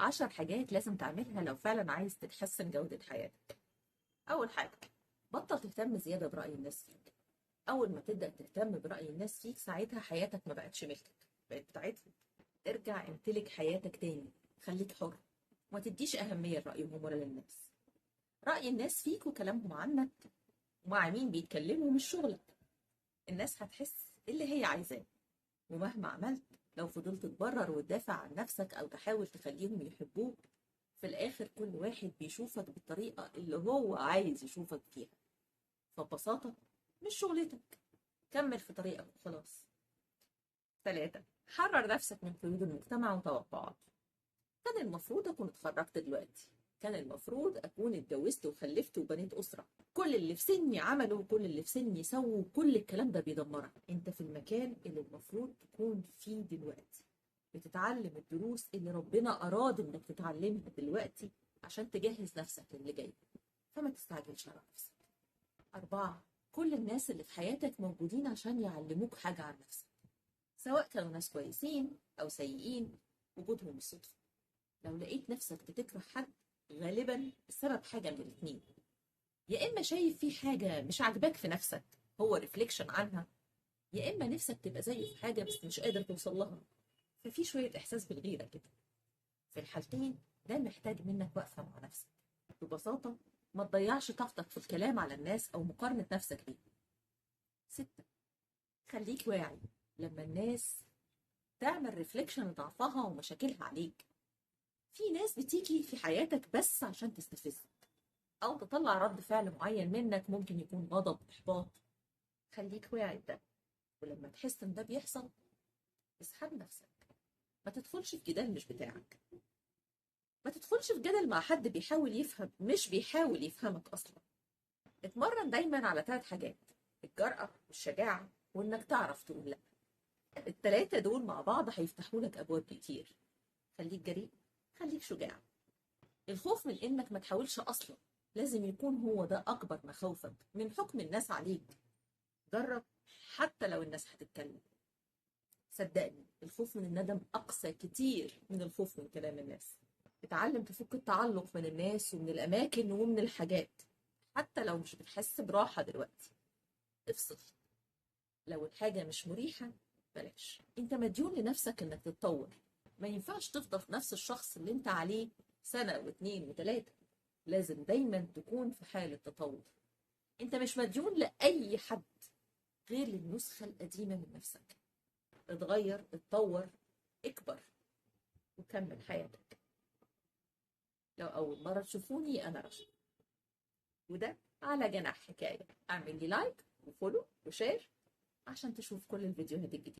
10 حاجات لازم تعملها لو فعلا عايز تحسن جودة حياتك. أول حاجة، بطل تهتم زيادة برأي الناس فيك. أول ما تبدأ تهتم برأي الناس فيك ساعتها حياتك ما بقتش ملكك، بقت بتاعتهم. ارجع امتلك حياتك تاني، خليك حر، وما تديش أهمية لرأيهم ولا للناس. رأي الناس فيك وكلامهم عنك ومع مين بيتكلموا مش شغلك. الناس هتحس اللي هي عايزاه، ومهما عملت لو فضلت تبرر وتدافع عن نفسك أو تحاول تخليهم يحبوك، في الآخر كل واحد بيشوفك بالطريقة اللي هو عايز يشوفك فيها. فببساطة مش شغلتك، كمل في طريقك وخلاص. 3، حرر نفسك من قيود المجتمع وتوقعاته. كان المفروض أكون اتخرجت دلوقتي، كان المفروض أكون اتجوزت وخلفت وبنيت أسرة، كل اللي في سني عملوا وكل اللي في سني سووا، كل الكلام ده بيدمرك. انت في المكان اللي المفروض تكون فيه دلوقتي، بتتعلم الدروس اللي ربنا أراد انك تتعلمها دلوقتي عشان تجهز نفسك للي جاي، فما تستعجلش على نفسك. 4، كل الناس اللي في حياتك موجودين عشان يعلموك حاجة عن نفسك، سواء كانوا ناس كويسين أو سيئين، وجودهم الصدفة. لو لقيت نفسك بتكره حد، غالبا بسبب حاجة من الاتنين: يا إما شايف فيه حاجة مش عاجباك في نفسك، هو ريفليكشن عنها، يا إما نفسك تبقى زيه في حاجة بس مش قادر توصل لها، ففي شوية إحساس بالغيرة كده. في الحالتين ده محتاج منك وقفة مع نفسك. ببساطة ما تضيعش طاقتك في الكلام على الناس أو مقارنة نفسك بيهم. 6، خليك واعي لما الناس تعمل ريفليكشن لضعفها ومشاكلها عليك. في ناس بتيجي في حياتك بس عشان تستفزك أو تطلع رد فعل معين منك، ممكن يكون غضب، إحباط. خليك واعي بده، ولما تحس إن ده بيحصل اسحب نفسك. ما تدخلش في جدال مش بتاعك، ما تدخلش في جدل مع حد بيحاول يفهم مش بيحاول يفهمك أصلا. اتمرن دايما على 3 حاجات: الجرأة والشجاعة وإنك تعرف تقول لأ. ال3 دول مع بعض هيفتحوا لك أبواب كتير. خليك جريء، خليك شجاع. الخوف من إنك ما تحاولش أصلا لازم يكون هو ده أكبر مخاوفك من حكم الناس عليك. جرب حتى لو الناس هتتكلم. صدقني الخوف من الندم أقسى كتير من الخوف من كلام الناس. اتعلم تفك التعلق من الناس ومن الأماكن ومن الحاجات، حتى لو مش بتحس براحة دلوقتي. افصل. لو الحاجة مش مريحة بلاش. انت مديون لنفسك انك تتطور، ما ينفعش تفضل في نفس الشخص اللي انت عليه سنة و2 و3. لازم دايما تكون في حالة تطور. انت مش مديون لأي حد غير للنسخة القديمة من نفسك. اتغير، اتطور، اكبر، وكمل حياتك. لو أول مرة تشوفوني أنا رشا، وده على جناح حكاية. اعمل لي لايك وفولو وشير عشان تشوف كل الفيديوهات الجديدة.